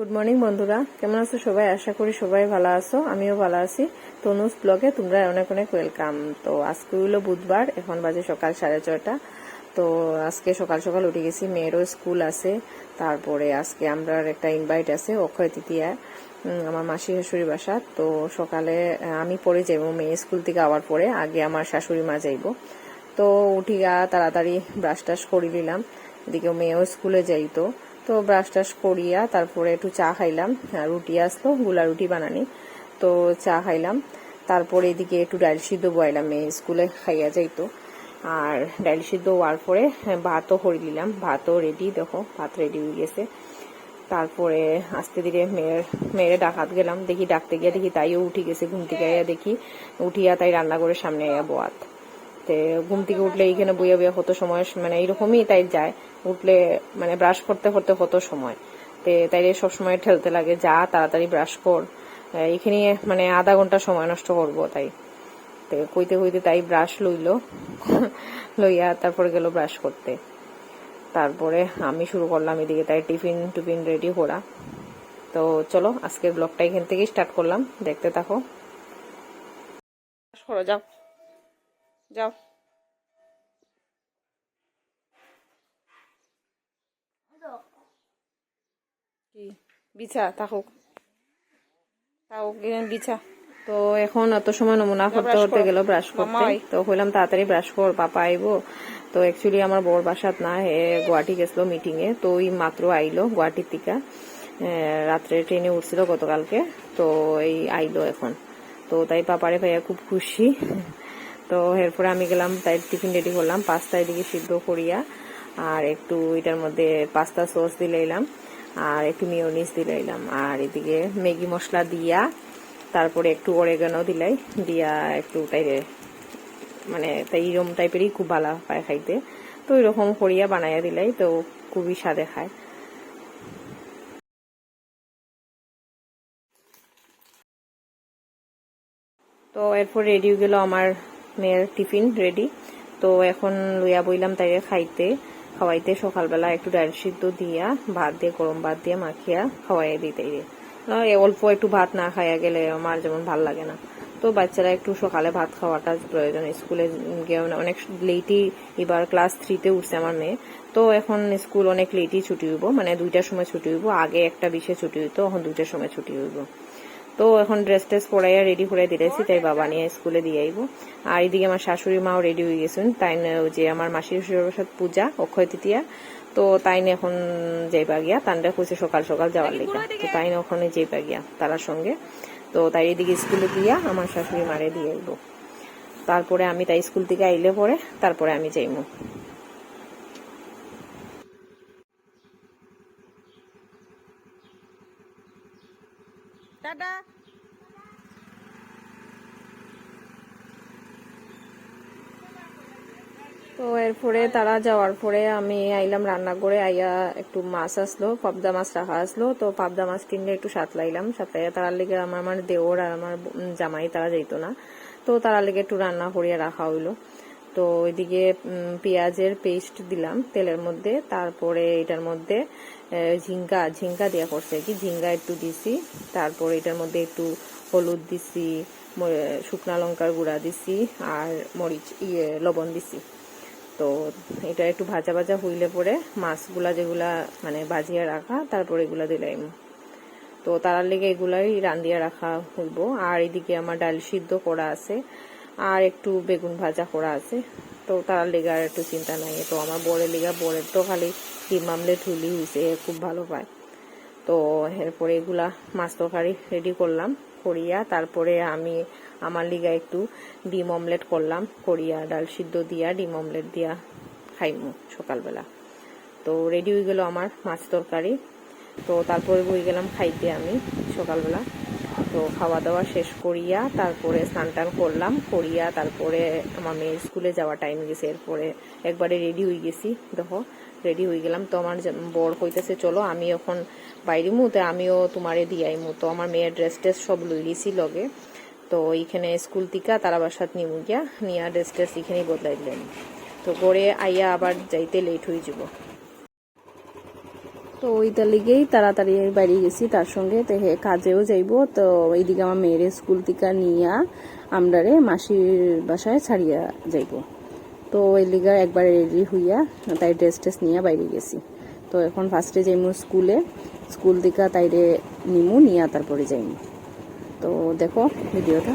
Good morning বন্ধুরা, কেমন আছো সবাই? আশা করি সবাই ভালো আছো, আমিও ভালো আছি। তনুজ ব্লগে তোমরা অনেক অনেক ওয়েলকাম। তো আজকে হইলো বুধবার, এখন বাজে সকাল 6:30। তো আজকে সকাল সকাল উঠে গেছি, মেয়েরও স্কুল আছে। তারপরে আজকে আমরা একটা ইনভাইট আছে অক্ষয় তৃতীয়ায়, আমার মাসি শাশুড়ি বাসা। তো সকালে আমি পরে যাইব, মেয়ে স্কুল থেকে আওয়ার পরে আগে আমার শাশুড়ি মা যাইব। তো উঠিয়া তাড়াতাড়ি ব্রাশ টাশ করে নিলাম, এদিকে মেয়েও স্কুলে যাইতো। তো ব্রাশ টাশ করিয়া তারপরে একটু চা খাইলাম, রুটি আসলো, গুলা রুটি বানানি। তো চা খাইলাম, তারপরে এদিকে একটু ডাল সিদ্ধ বয়ালাম, মেয়ে স্কুলে খাইয়া যাইতো। আর ডাল সিদ্ধ হওয়ার পরে ভাতও করে নিলাম, ভাতও রেডি, দেখো ভাত রেডি হয়ে গেছে। তারপরে আস্তে ধীরে মেয়ের ডাকাত গেলাম, দেখি ডাকতে গিয়া দেখি তাইও উঠে গেছে ঘুম থেকে, আইয়া দেখি উঠিয়া তাই রান্নাঘরের সামনে আইয়া বোয়াত। তে ঘুম থেকে উঠলে এইখানে বইয়া বইয়া কত সময় মানে এইরকমই তাই যায়, উঠলে মানে ব্রাশ করতে করতে কত সময়, তাই সবসময় ঠেলতে লাগে, যা তাড়াতাড়ি ব্রাশ কর। এখানে মানে আধা ঘন্টা সময় নষ্ট করবো, তাই কইতে কইতে তাই ব্রাশ লইয়া তারপরে গেল ব্রাশ করতে। তারপরে আমি শুরু করলাম এদিকে তাই টিফিন রেডি করা। তো চলো আজকের ব্লগটা এখান থেকেই স্টার্ট করলাম, দেখতে থাকো। যাও যাও, কি বিছা থাকুক বিছা। তো এখন অত সময় নমুনা করতে করতে গেল ব্রাশ করতে। তো হইলাম তাড়াতাড়ি ব্রাশ কর, পাপা আইবো। তো অ্যাকচুয়ালি আমার বর বাসাত না, হে গুয়াহাটি গেছিল মিটিং এ, তো ওই মাত্র আইলো গুয়াহাটির থেকে, রাত্রে ট্রেনে উঠছিল গতকালকে। তো এই আইলো এখন, তো তাই পাপারে ভাইয়া খুব খুশি। তো এরপরে আমি গেলাম, তাই টিফিন রেডি করলাম, পাস্তা এদিকে সিদ্ধ করিয়া, আর একটু এটার মধ্যে পাস্তা সস দিলাম, আর একটু মিওনিস দিলাম, আর এদিকে ম্যাগি মশলা দিয়া তারপরে একটু অরেগানো দিয়া একটু তাই মানে তাই এরকম টাইপেরই খুব ভালো পায় খাইতে। তো এরকম করিয়া বানাইয়া দিলাই, তো খুবই স্বাদে খায়। তো এরপর রেডি হয়ে গেল আমার মেয়ের টিফিন রেডি। তো এখন লইয়া বইলাম তাই খাওয়াইতে, সকালবেলা একটু ডাল সিদ্ধ দিয়া ভাত দিয়ে, গরম ভাত দিয়ে মাখিয়া খাওয়াইয়া দিতে। অল্প একটু ভাত না খাইয়া গেলে আমার যেমন ভাল লাগে না। তো বাচ্চারা একটু সকালে ভাত খাওয়াটা প্রয়োজন, স্কুলে গিয়ে অনেক লেটই, এবার ক্লাস 3-তে উঠছে আমার মেয়ে। তো এখন স্কুল অনেক লেটই ছুটি হইব, মানে 2টার সময় ছুটি হইব, আগে 1:20-এ ছুটি হইতো, এখন 2টার সময় ছুটি হইব। তো এখন ড্রেস টেস পরাইয়া রেডি করে দিয়েছি, তাই বাবা নিয়ে স্কুলে দিয়ে আইব। আর এদিকে আমার শাশুড়ি মাও রেডি হয়ে গেছেন, তাই যে আমার মাসির সাথে পূজা অক্ষয় তৃতীয়া, তো তাই এখন যাইবা গিয়া, তানরা কইছে সকাল সকাল যাওয়ার লেগে, তো তাই ওখানে যাইবা গিয়া তারার সঙ্গে। তো তাই এদিকে স্কুলে গিয়া আমার শাশুড়ি মারে দিয়ে আইব, তারপরে আমি তাই স্কুল থেকে আইলে পরে তারপরে আমি যাইমু। টাটা। তো এরপরে তারা যাওয়ার পরে আমি আইলাম রান্না করে, আইয়া একটু মাছ আসলো, পাবদা মাছ রাখা আসলো। তো পাবদা মাছ কিনলে একটু সাতলাইলাম, সাতলাইয়া তারার লেগে আমার দেওর আর আমার জামাই তারা যাইতো না, তো তারার লেগে একটু রান্না করিয়া রাখা হইলো। তো ওইদিকে পেঁয়াজের পেস্ট দিলাম তেলের মধ্যে, তারপরে এটার মধ্যে ঝিঙ্গা দিয়া করছে কি, ঝিঙ্গা একটু দিছি, তারপরে এটার মধ্যে একটু হলুদ দিছি, শুকনা লঙ্কার গুঁড়া দিছি, আর মরিচ লবণ দিছি। তো এটা একটু ভাজা ভাজা হইলে পরে মাছগুলা যেগুলা মানে ভাজিয়া রাখা, তারপরে এগুলা দিলাম। তো তার লেগে এগুলাই রান্ধিয়া রাখা হইব। আর এদিকে আমার ডাল সিদ্ধ করা আছে, আর একটু বেগুন ভাজা করা আছে। তো তার লেগে আর একটু চিন্তা নাই। তো আমার বরের লেগে, বরের তো খালি ডিম আমলেট হইলি হইছে, খুব ভালো পায়। তো এরপরে এগুলা মাছ তরকারি রেডি করলাম, করিয়া তারপরে আমি আমার লিগা একটু ডিম অমলেট করলাম, করিয়া ডাল সিদ্ধ দিয়া ডিম অমলেট দিয়া খাইমু সকালবেলা। তো রেডি হয়ে গেল আমার মাছ তরকারি। তো তারপরে বই গেলাম খাইতে আমি সকালবেলা। তো খাওয়া দাওয়া শেষ করিয়া তারপরে স্নান টান করলাম, করিয়া তারপরে আমার মেয়ের স্কুলে যাওয়ার টাইম গেছে, এরপরে একবারে রেডি হয়ে গেছি, দেখো রেডি হয়ে গেলাম। তো আমার বর কইতেছে চলো আমি এখন বাইরে তো আমিও তোমারে দিয়াইমু। তো আমার মেয়ের ড্রেস টেস সব লই লিছি লগে। তো এইখানে স্কুল টিকা তারা বাসাত নিমু গিয়া, নিয়া ড্রেস টেস এখানেই বদলাই দিলেন। তো গড়ে আইয়া আবার যাইতে লেট হয়ে যাব। তো ওইটার লিগেই তাড়াতাড়ি বাইরে গেছি তার সঙ্গে, তো হে কাজেও যাইবো। তো এইদিকে আমার মেয়ের স্কুল থেকে নিয়া আমরারে মাসির বাসায় ছাড়িয়া যাইব। তো ওই লিগা একবার রেডি হইয়া তাই ড্রেস টেস নিয়ে বাইরে গেছি। তো এখন ফার্স্টে যাইমু স্কুলে, স্কুল থেকে তাইরে নিমু, নিয়া তারপরে যাইমু। তো দেখো ভিডিওটা।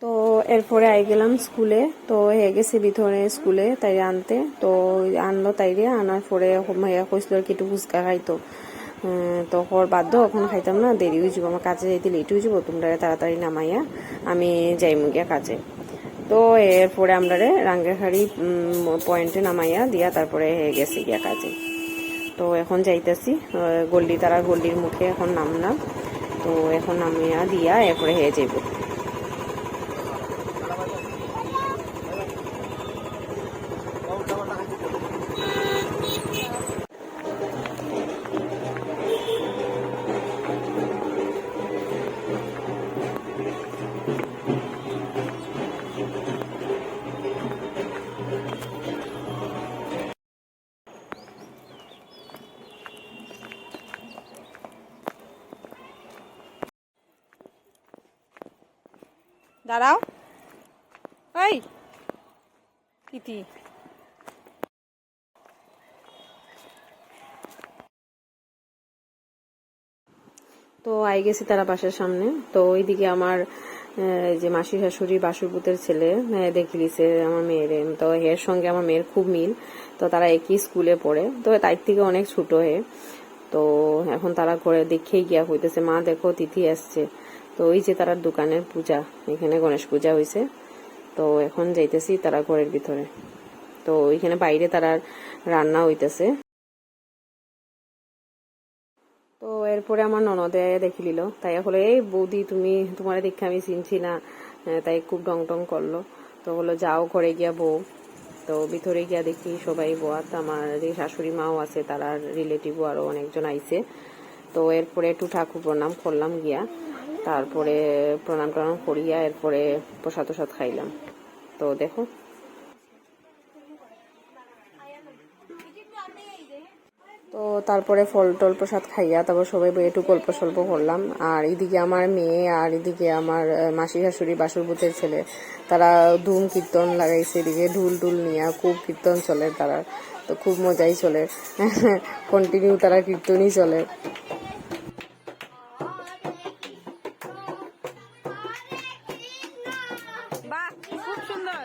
তো এরপরে আই গেলাম স্কুলে। তো হয়ে গেছে ভিতরে স্কুলে তাইরে আনতে। তো আনলো তাইরে, আনার পরে কইছিল আর কি একটু ফুচকা খাইতো। তো হর বাধ্য, এখন খাইতাম না, দেরি হয়ে যাবো, আমার কাজে যাইতে লেট হয়ে যাবো, তোমরা তাড়াতাড়ি নামাইয়া আমি যাইমু গিয়া কাজে। তো এরপরে আমরা রাঙ্গাখাড়ি পয়েন্টে নামাইয়া দিয়া তারপরে গেছি গিয়া কাজে। তো এখন যাইতেছি গল্লি, তারা গল্লির মুখে এখন নামলাম। তো এখন নামিয়া দিয়া এরপরে যাইব। দাঁড়াও, এই কিটি। তো আই গেছি তারা বাসার সামনে। তো ওইদিকে আমার যে মাসি শাশুড়ি বাসুরপুতের ছেলে দেখি দিছে আমার মেয়ের। তো এর সঙ্গে আমার মেয়ের খুব মিল, তো তারা একই স্কুলে পড়ে, তো তার থেকে অনেক ছোট হয়ে। তো এখন তারা ঘরে দেখেই গিয়া হইতেছে, মা দেখো তিথি আসছে। তো ওই যে তার দোকানের পূজা, এখানে গণেশ পূজা হয়েছে। তো এখন যাইতেছি তারা ঘরের ভিতরে। তো ওইখানে বাইরে তারা রান্না হইতেছে। তো এরপরে আমার ননদে দেখি নিল, তাই হলো এই বৌদি তুমি, তোমার দেখে আমি চিনছি না, তাই খুব ডং টং করলো। তো বললো যাও ঘরে গিয়া বউ। তো ভিতরে গিয়া দেখি সবাই বোয়াত, আমার যে শাশুড়ি মাও আছে, তারা রিলেটিভ আরো অনেকজন আইছে। তো এরপরে একটু ঠাকুর প্রণাম করলাম গিয়া, তারপরে প্রণাম টনাম করিয়া এরপরে প্রসাদ টসাদ খাইলাম। তো দেখো। তো তারপরে ফল টল প্রসাদ খাইয়া তারপর সবাই একটু গল্প সল্প করলাম। আর এদিকে আমার মেয়ে আর এদিকে আমার মাসি শাশুড়ি বাসুরপুতের ছেলে, তারা ধুম কীর্তন লাগাইছে, এদিকে ঢুল টুল নিয়ে খুব কীর্তন চলে তারা। তো খুব মজাই চলে, কন্টিনিউ তারা কীর্তনই চলে। বাহ, খুব সুন্দর।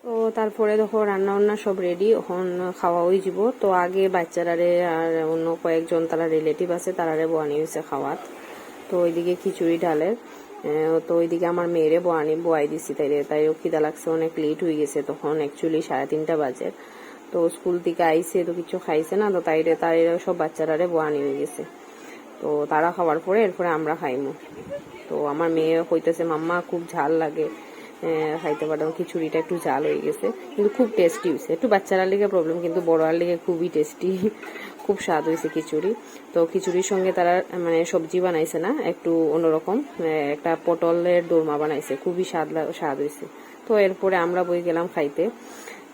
তো তারপরে দেখো রান্না বান্না সব রেডি, এখন খাওয়া হয়ে যাব। তো আগে বাচ্চারারে আর অন্য কয়েকজন তারা রিলেটিভ আছে, তারারে বোয়ানি হয়েছে খাওয়াত। তো ওইদিকে খিচুড়ি ঢালের। তো ওইদিকে আমার মেয়েরে বোয়াই দিছি, তাইও খিদা লাগছে, অনেক লেট হয়ে গেছে তখন, অ্যাকচুয়ালি 3:30 বাজে। তো স্কুল থেকে আইসে তো কিছু খাইছে না, তো তাইরে সব বাচ্চারারে বোয়ানি হয়ে গেছে। তো তারা খাওয়ার পরে এরপরে আমরা খাইমু। তো আমার মেয়ে কইতেছে মাম্মা খুব ঝাল লাগে, খাইতে পারতাম, খিচুড়িটা একটু ঝাল হয়ে গেছে, কিন্তু খুব টেস্টি হয়েছে। একটু বাচ্চারা লিগে প্রবলেম, কিন্তু বড়ার লিগে খুবই টেস্টি, খুব স্বাদ হয়েছে খিচুড়ি। তো খিচুড়ির সঙ্গে তারা মানে সবজি বানাইছে না, একটু অন্যরকম একটা পটলের দোরমা বানাইছে, খুবই স্বাদ হয়েছে। তো এরপরে আমরা বই গেলাম খাইতে।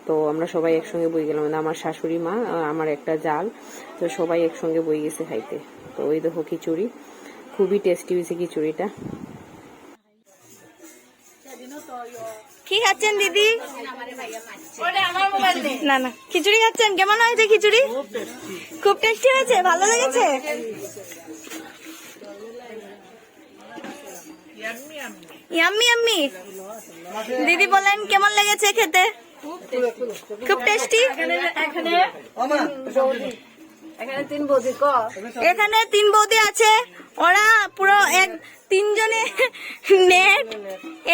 তো আমরা সবাই একসঙ্গে বই গেলাম, আমার শাশুড়ি মা, আমার একটা জাল, তো সবাই একসঙ্গে বই গেছে খাইতে। তো ওই দেখো খিচুড়ি, খুবই টেস্টি হয়েছে খিচুড়িটা। কি কি খাচ্ছেন দিদি? না না, খিচুড়ি খাচ্ছেন। কেমন হয়েছে খিচুড়ি? খুব টেস্টি হয়েছে, ভালো লেগেছে। Yummy yummy. দিদি বলেন কেমন লেগেছে খেতে? খুব টেস্টি। এখানে 3 বৌদি আছে, ওরা পুরো তিনজনে নেট,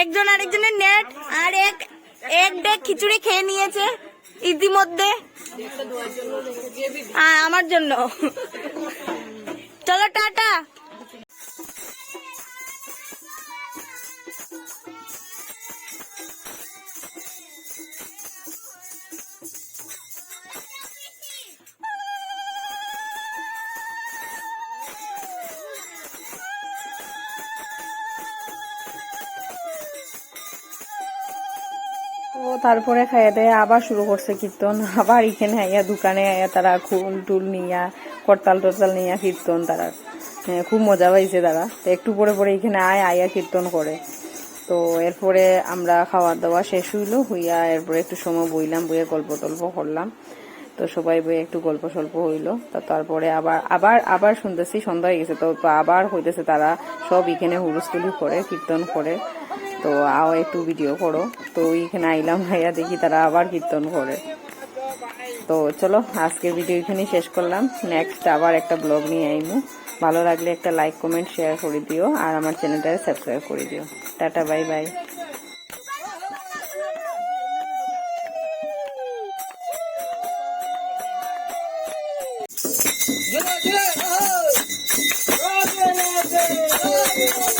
একজন আরেকজনের নেট আর এক ডেক খিচুড়ি খেয়ে নিয়েছে ইতিমধ্যে। আমার জন্য। চলো টাটা। তো তারপরে খাইয়ে দেয় আবার শুরু করছে কীর্তন। আবার এখানে আইয়া দোকানে আইয়া তারা খুল টুল নিয়া করতাল টরতাল নিয়া কীর্তন তারা খুব মজা পাইছে তারা। তো একটু পরে পরে এখানে আইয়া কীর্তন করে। তো এরপরে আমরা খাওয়া দাওয়া শেষ হইলো, হইয়া এরপরে একটু সময় বইলাম, বইয়ে গল্প টল্প করলাম। তো সবাই বইয়ে একটু গল্প সল্প হইলো। তো তারপরে আবার শুনতেছি সন্ধ্যা হয়ে গেছে। তো আবার হইতেছে তারা সব এখানে হুলস্থুলি করে কীর্তন করে। তো আও একটু ভিডিও করো। তো এইখানে আইলাম, ভাইয়া দেখি তারা আবার কীর্তন করে। তো চলো আজকের ভিডিও এখানেই শেষ করলাম। নেক্সট আবার একটা ব্লগ নিয়ে আইমু। ভালো লাগলে একটা লাইক কমেন্ট শেয়ার করে দিও, আর আমার চ্যানেলটা সাবস্ক্রাইব করে দিও। Tata, bye bye. Yeah.